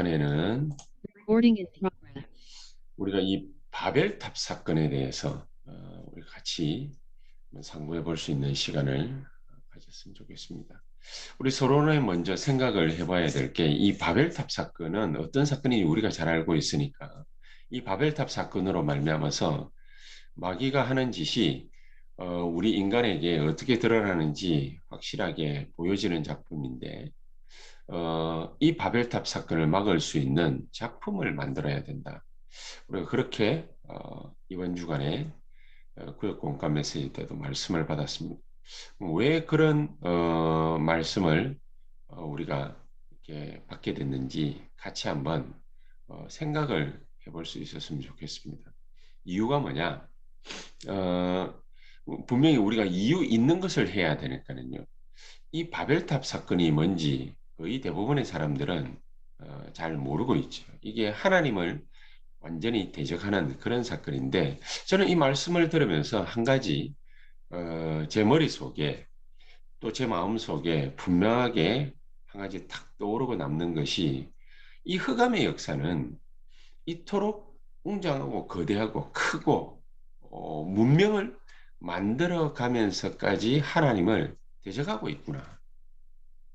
시간에는 Recording in progress. 우리가 이 바벨탑 사건에 대해서 우리 같이 한번 상고해 볼 수 있는 시간을 가졌으면 좋겠습니다. 우리 서로는 먼저 생각을 해봐야 될 게 이 바벨탑 사건은 어떤 사건인지 우리가 잘 알고 있으니까 이 바벨탑 사건으로 말미암아서 마귀가 하는 짓이 우리 인간에게 어떻게 드러나는지 확실하게 보여지는 작품인데 이 바벨탑 사건을 막을 수 있는 작품을 만들어야 된다. 우리가 그렇게 이번 주간에 구역 공감 메시지 때도 말씀을 받았습니다. 왜 그런 말씀을 우리가 이렇게 받게 됐는지 같이 한번 생각을 해볼 수 있었으면 좋겠습니다. 이유가 뭐냐? 어, 분명히 우리가 이유 있는 것을 해야 되니까요. 이 바벨탑 사건이 뭔지 거의 대부분의 사람들은 잘 모르고 있죠. 이게 하나님을 완전히 대적하는 그런 사건인데 저는 이 말씀을 들으면서 한 가지 제 머릿속에 또 제 마음속에 분명하게 한 가지 탁 떠오르고 남는 것이 이 흑암의 역사는 이토록 웅장하고 거대하고 크고 문명을 만들어 가면서까지 하나님을 대적하고 있구나.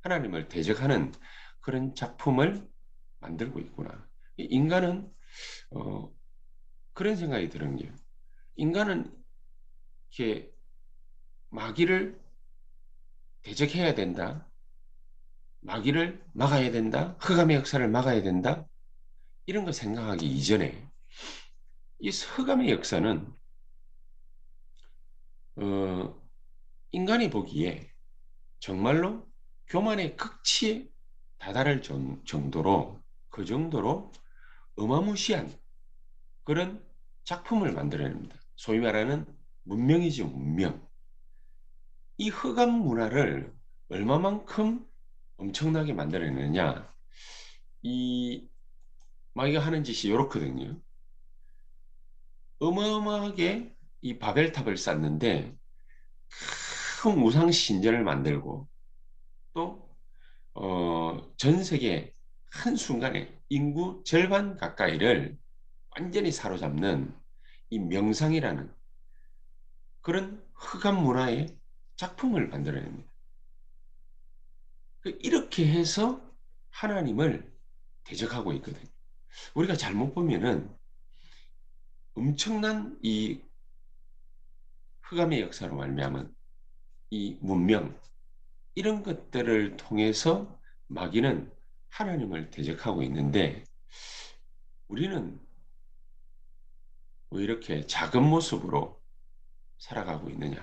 하나님을 대적하는 그런 작품을 만들고 있구나. 인간은 어, 그런 생각이 드는 게 인간은 이렇게 마귀를 대적해야 된다. 마귀를 막아야 된다. 흑암의 역사를 막아야 된다. 이런 거 생각하기 이전에 이 흑암의 역사는 어, 인간이 보기에 정말로 교만의 극치에 다다를 정도로 그 정도로 어마무시한 그런 작품을 만들어냅니다. 소위 말하는 문명이죠, 문명. 이 흑암 문화를 얼마만큼 엄청나게 만들어내느냐. 이 마귀가 하는 짓이 이렇거든요. 어마어마하게 이 바벨탑을 쌓는데 큰 우상 신전을 만들고 또 전 세계 한순간에 인구 절반 가까이를 완전히 사로잡는 이 명상이라는 그런 흑암 문화의 작품을 만들어냅니다. 이렇게 해서 하나님을 대적하고 있거든요. 우리가 잘못 보면은 엄청난 이 흑암의 역사로 말미암은 이 문명 이런 것들을 통해서 마귀는 하나님을 대적하고 있는데 우리는 왜 이렇게 작은 모습으로 살아가고 있느냐?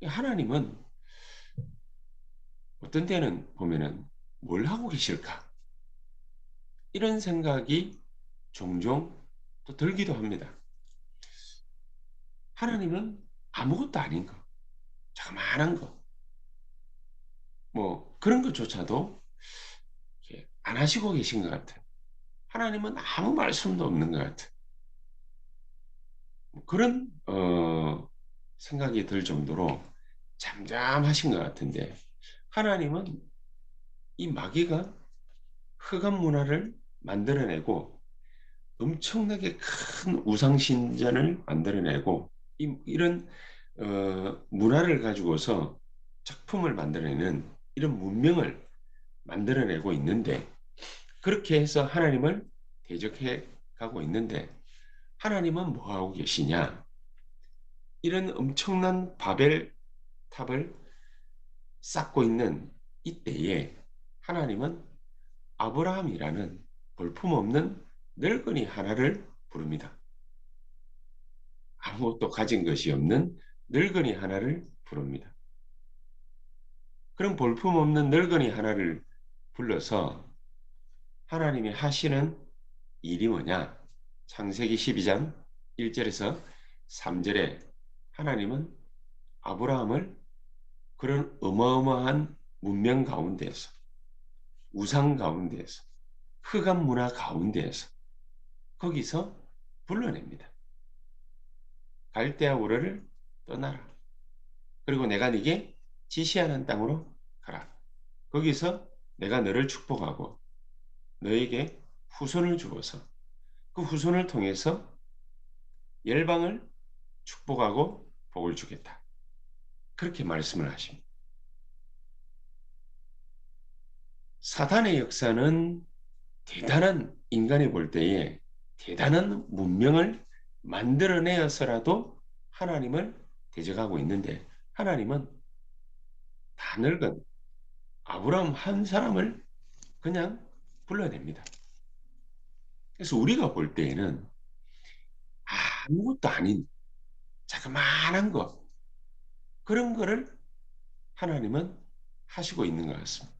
하나님은 어떤 때는 보면은 뭘 하고 계실까? 이런 생각이 종종 또 들기도 합니다. 하나님은 아무것도 아닌 거, 자그마한 거, 뭐 그런 것조차도 안 하시고 계신 것 같아요. 하나님은 아무 말씀도 없는 것 같아요. 뭐 그런 생각이 들 정도로 잠잠하신 것 같은데 하나님은 이 마귀가 흑암 문화를 만들어내고 엄청나게 큰 우상신전을 만들어내고 이런 문화를 가지고서 작품을 만들어내는 이런 문명을 만들어내고 있는데 그렇게 해서 하나님을 대적해 가고 있는데 하나님은 뭐 하고 계시냐? 이런 엄청난 바벨 탑을 쌓고 있는 이때에 하나님은 아브라함이라는 볼품없는 늙은이 하나를 부릅니다. 아무것도 가진 것이 없는 늙은이 하나를 부릅니다. 그런 볼품없는 늙은이 하나를 불러서 하나님이 하시는 일이 뭐냐? 창세기 12장 1절에서 3절에 하나님은 아브라함을 그런 어마어마한 문명 가운데에서 우상 가운데에서 흑암 문화 가운데에서 거기서 불러냅니다. 갈대아 우르를 떠나라. 그리고 내가 네게 지시하는 땅으로 가라. 거기서 내가 너를 축복하고 너에게 후손을 주어서 그 후손을 통해서 열방을 축복하고 복을 주겠다. 그렇게 말씀을 하십니다. 사단의 역사는 대단한 인간이 볼 때에 대단한 문명을 만들어내어서라도 하나님을 대적하고 있는데 하나님은 다 늙은 아브라함 한 사람을 그냥 불러냅니다. 그래서 우리가 볼 때에는 아무것도 아닌 자그마한 것 그런 거를 하나님은 하시고 있는 것 같습니다.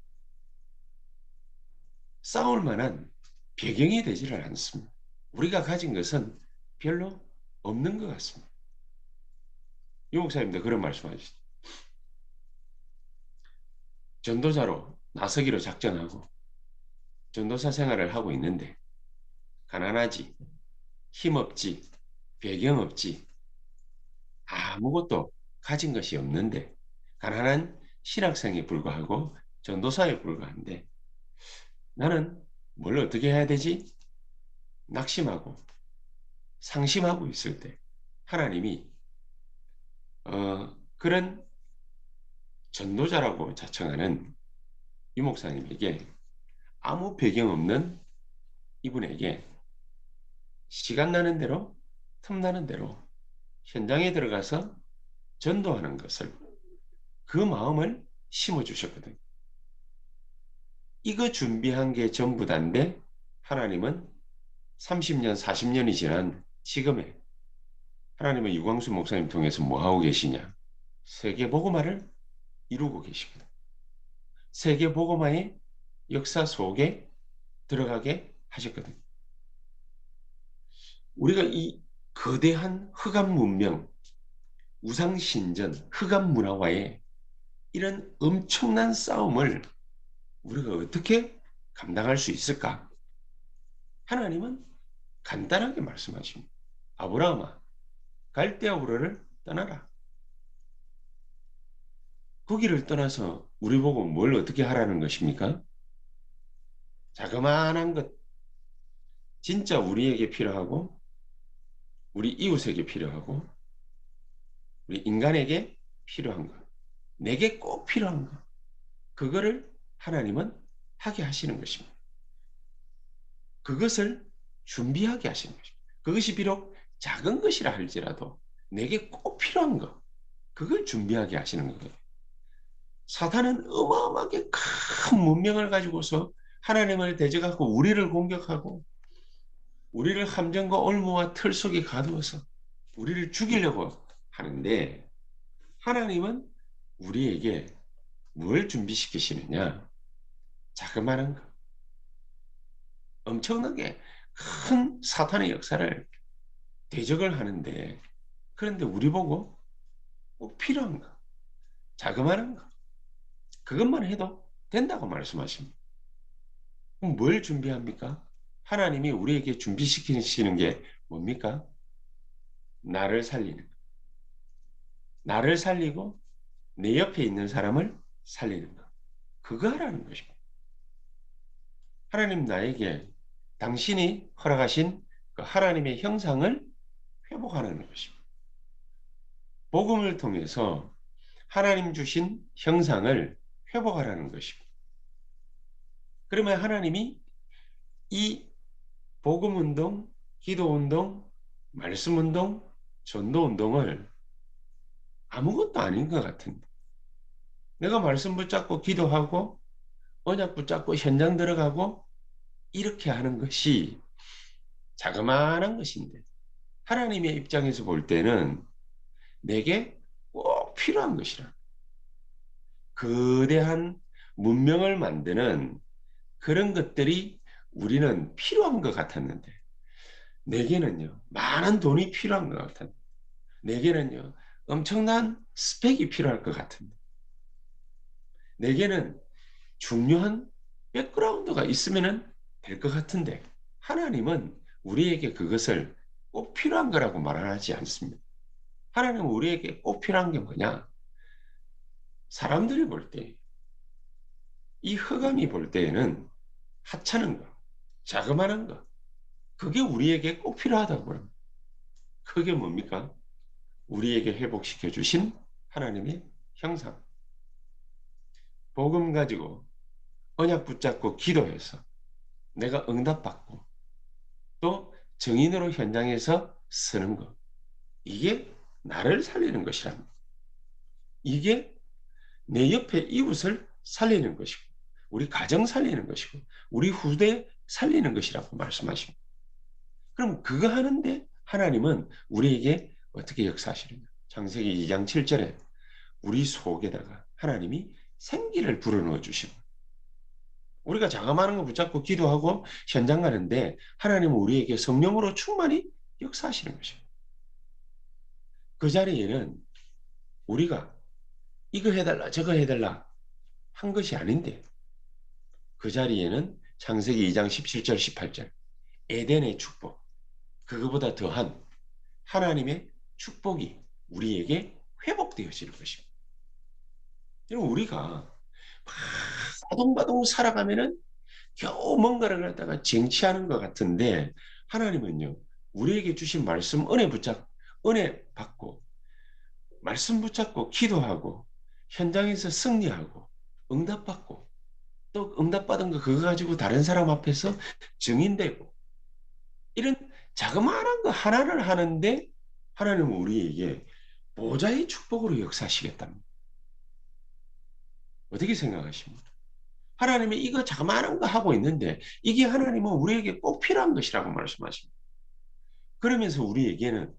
싸울 만한 배경이 되지를 않습니다. 우리가 가진 것은 별로 없는 것 같습니다. 유 목사님도 그런 말씀하시죠. 전도자로 나서기로 작정하고 전도사 생활을 하고 있는데 가난하지, 힘없지, 배경 없지, 아무것도 가진 것이 없는데 가난한 신학생에 불과하고 전도사에 불과한데 나는 뭘 어떻게 해야 되지? 낙심하고 상심하고 있을 때 하나님이 그런 전도자라고 자청하는 유 목사님에게 아무 배경 없는 이분에게 시간 나는 대로 틈나는 대로 현장에 들어가서 전도하는 것을 그 마음을 심어주셨거든요. 이거 준비한 게 전부 다인데 하나님은 30년, 40년이 지난 지금에 하나님은 유광수 목사님 통해서 뭐 하고 계시냐? 세계 복음화를 이루고 계십니다. 세계 복음화의 역사 속에 들어가게 하셨거든요. 우리가 이 거대한 흑암 문명, 우상신전, 흑암 문화와의 이런 엄청난 싸움을 우리가 어떻게 감당할 수 있을까? 하나님은 간단하게 말씀하십니다. 아브라함아, 갈대아 우르를 떠나라. 거기를 떠나서 우리 보고 뭘 어떻게 하라는 것입니까? 자그마한 것, 진짜 우리에게 필요하고 우리 이웃에게 필요하고 우리 인간에게 필요한 것, 내게 꼭 필요한 것, 그거를 하나님은 하게 하시는 것입니다. 그것을 준비하게 하시는 것입니다. 그것이 비록 작은 것이라 할지라도 내게 꼭 필요한 것, 그걸 준비하게 하시는 거예요. 사탄은 어마어마하게 큰 문명을 가지고서 하나님을 대적하고 우리를 공격하고 우리를 함정과 올무와 틀 속에 가두어서 우리를 죽이려고 하는데 하나님은 우리에게 뭘 준비시키시느냐? 자그마한 것, 엄청나게 큰 사탄의 역사를 대적을 하는데 그런데 우리 보고 꼭 필요한 거, 자그마한 거, 그것만 해도 된다고 말씀하십니다. 그럼 뭘 준비합니까? 하나님이 우리에게 준비시키시는 게 뭡니까? 나를 살리는 거. 나를 살리고 내 옆에 있는 사람을 살리는 거. 그거 하라는 것입니다. 하나님 나에게 당신이 허락하신 그 하나님의 형상을 회복하는 것입니다. 복음을 통해서 하나님 주신 형상을 회복하라는 것입니다. 그러면 하나님이 이 복음운동, 기도운동, 말씀운동, 전도운동을 아무것도 아닌 것 같은데 내가 말씀 붙잡고 기도하고 언약 붙잡고 현장 들어가고 이렇게 하는 것이 자그마한 것인데 하나님의 입장에서 볼 때는 내게 꼭 필요한 것이라. 거대한 문명을 만드는 그런 것들이 우리는 필요한 것 같았는데 내게는요 많은 돈이 필요한 것 같았는데 내게는요 엄청난 스펙이 필요할 것 같은데 내게는 중요한 백그라운드가 있으면 될 것 같은데 하나님은 우리에게 그것을 꼭 필요한 거라고 말하지 않습니다. 하나님은 우리에게 꼭 필요한 게 뭐냐? 사람들이 볼 때, 이 흑암이 볼 때에는 하찮은 거, 자그마한 거. 그게 우리에게 꼭 필요하다고요. 그게 뭡니까? 우리에게 회복시켜 주신 하나님의 형상. 복음 가지고 언약 붙잡고 기도해서 내가 응답받고 또 증인으로 현장에서 서는 것. 이게 나를 살리는 것이랍니다. 이게 내 옆에 이웃을 살리는 것이고 우리 가정 살리는 것이고 우리 후대 살리는 것이라고 말씀하십니다. 그럼 그거 하는데 하나님은 우리에게 어떻게 역사하시느냐. 창세기 2장 7절에 우리 속에다가 하나님이 생기를 불어넣어 주시고 우리가 자그마한 거 붙잡고 기도하고 현장 가는데 하나님은 우리에게 성령으로 충만히 역사하시는 것입니다. 그 자리에는 우리가 이거 해달라 저거 해달라 한 것이 아닌데 그 자리에는 창세기 2장 17절 18절 에덴의 축복 그거보다 더한 하나님의 축복이 우리에게 회복되어지는 것입니다. 우리가 바동바동 살아가면은 겨우 뭔가를 갖다가 쟁취하는 것 같은데 하나님은요 우리에게 주신 말씀 은혜 받고 말씀 붙잡고 기도하고 현장에서 승리하고 응답받고 또 응답받은 거 그거 가지고 다른 사람 앞에서 증인되고 이런 자그마한 거 하나를 하는데 하나님은 우리에게 보좌의 축복으로 역사하시겠답니다. 어떻게 생각하십니까? 하나님이 이거 자그마한 거 하고 있는데 이게 하나님은 우리에게 꼭 필요한 것이라고 말씀하십니다. 그러면서 우리에게는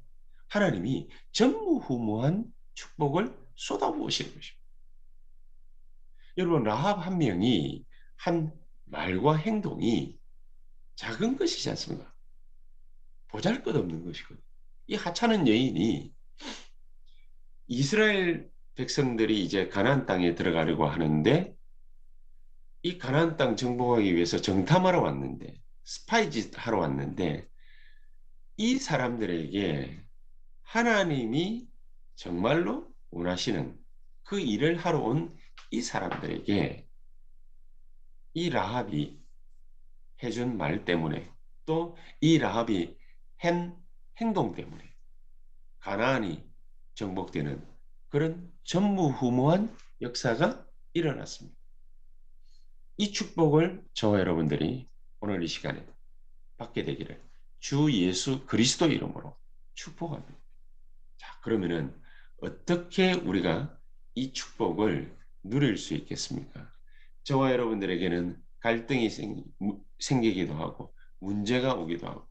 하나님이 전무후무한 축복을 쏟아부으시는 것입니다. 여러분 라합 한 명이 한 말과 행동이 작은 것이지 않습니까? 보잘것없는 것이거든요. 이 하찮은 여인이 이스라엘 백성들이 이제 가나안 땅에 들어가려고 하는데 이 가나안 땅 정복하기 위해서 정탐하러 왔는데 스파이짓 하러 왔는데 이 사람들에게 하나님이 정말로 원하시는 그 일을 하러 온 이 사람들에게 이 라합이 해준 말 때문에 또 이 라합이 한 행동 때문에 가나안이 정복되는 그런 전무후무한 역사가 일어났습니다. 이 축복을 저와 여러분들이 오늘 이 시간에 받게 되기를 주 예수 그리스도 이름으로 축복합니다. 자, 그러면은 어떻게 우리가 이 축복을 누릴 수 있겠습니까? 저와 여러분들에게는 갈등이 생기기도 하고 문제가 오기도 하고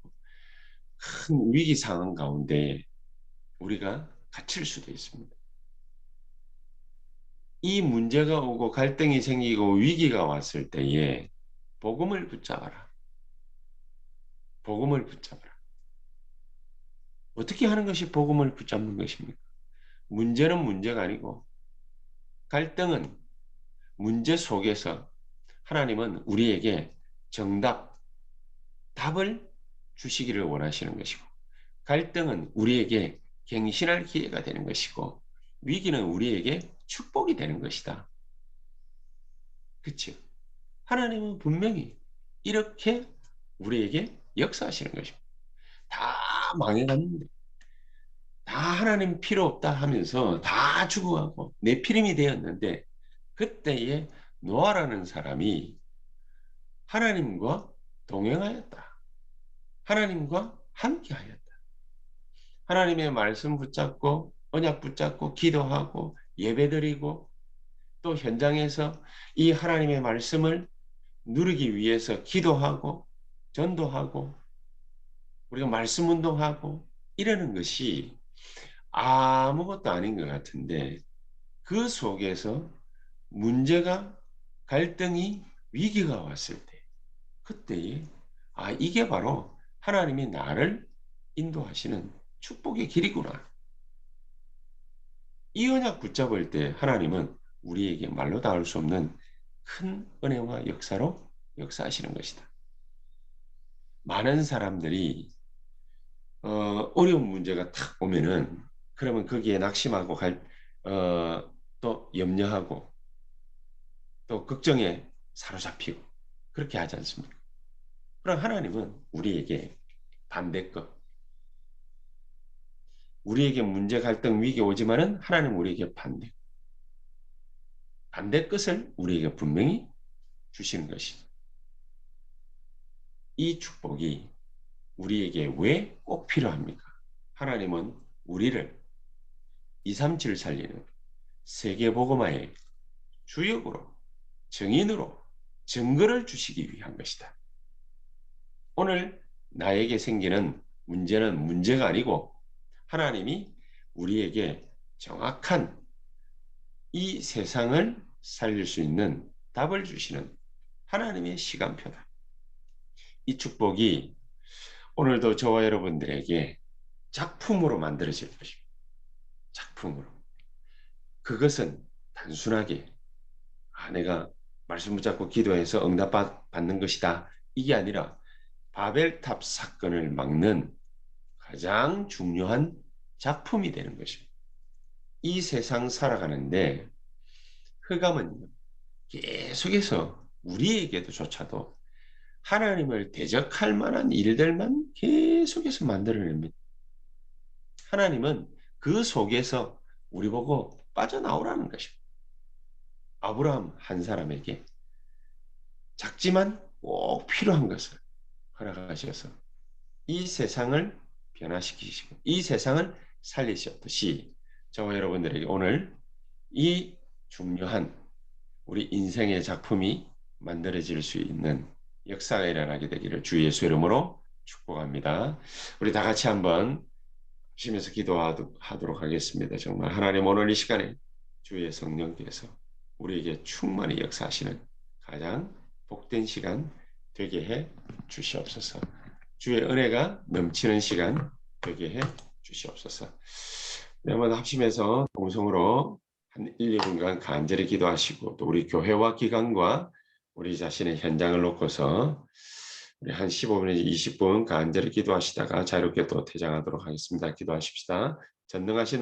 큰 위기 상황 가운데 우리가 갇힐 수도 있습니다. 이 문제가 오고 갈등이 생기고 위기가 왔을 때에 복음을 붙잡아라. 복음을 붙잡아라. 어떻게 하는 것이 복음을 붙잡는 것입니까? 문제는 문제가 아니고 갈등은 문제 속에서 하나님은 우리에게 정답, 답을 주시기를 원하시는 것이고 갈등은 우리에게 갱신할 기회가 되는 것이고 위기는 우리에게 축복이 되는 것이다. 그렇죠? 하나님은 분명히 이렇게 우리에게 역사하시는 것입니다. 다 망해갔는데 다 하나님 필요 없다 하면서 다 죽어가고 내 피림이 되었는데 그때에 노아라는 사람이 하나님과 동행하였다. 하나님과 함께하였다. 하나님의 말씀 붙잡고 언약 붙잡고 기도하고 예배드리고 또 현장에서 이 하나님의 말씀을 누리기 위해서 기도하고 전도하고 우리가 말씀 운동하고 이러는 것이 아무것도 아닌 것 같은데 그 속에서 문제가 갈등이 위기가 왔을 때 그때에 이게 바로 하나님이 나를 인도하시는 축복의 길이구나. 이 언약 붙잡을 때 하나님은 우리에게 말로 닿을 수 없는 큰 은혜와 역사로 역사하시는 것이다. 많은 사람들이 어려운 문제가 탁 오면은 그러면 거기에 낙심하고 또 염려하고 또 걱정에 사로잡히고 그렇게 하지 않습니까? 그럼 하나님은 우리에게 반대 것, 우리에게 문제, 갈등, 위기 오지만은 하나님 우리에게 반대 것을 우리에게 분명히 주시는 것이죠. 이 축복이 우리에게 왜 꼭 필요합니까? 하나님은 우리를 237을 살리는 세계복음화의 주역으로, 증인으로 증거를 주시기 위한 것이다. 오늘 나에게 생기는 문제는 문제가 아니고 하나님이 우리에게 정확한 이 세상을 살릴 수 있는 답을 주시는 하나님의 시간표다. 이 축복이 오늘도 저와 여러분들에게 작품으로 만들어질 것입니다. 작품으로. 그것은 단순하게 내가 말씀 붙잡고 기도해서 응답받는 것이다. 이게 아니라 바벨탑 사건을 막는 가장 중요한 작품이 되는 것입니다. 이 세상 살아가는데 흑암은 계속해서 우리에게도 조차도 하나님을 대적할 만한 일들만 계속해서 만들어냅니다. 하나님은 그 속에서 우리 보고 빠져나오라는 것입니다. 아브라함 한 사람에게 작지만 꼭 필요한 것을 허락하셔서 이 세상을 변화시키시고 이 세상을 살리셨듯이 저와 여러분들에게 오늘 이 중요한 우리 인생의 작품이 만들어질 수 있는 역사가 일어나게 되기를 주 예수 이름으로 축복합니다. 우리 다 같이 한번 쉬면서 기도하도록 하겠습니다. 정말 하나님 오늘 이 시간에 주의 성령께서 우리에게 충만히 역사하시는 가장 복된 시간 되게 해 주시옵소서. 주의 은혜가 넘치는 시간 되게 해 주시옵소서. 네, 한번 합심해서 동성으로 한 1, 2분간 간절히 기도하시고 또 우리 교회와 기관과 우리 자신의 현장을 놓고서 우리 한 15분에서 20분 간절히 기도하시다가 자유롭게 또 퇴장하도록 하겠습니다. 기도하십시다. 전능하신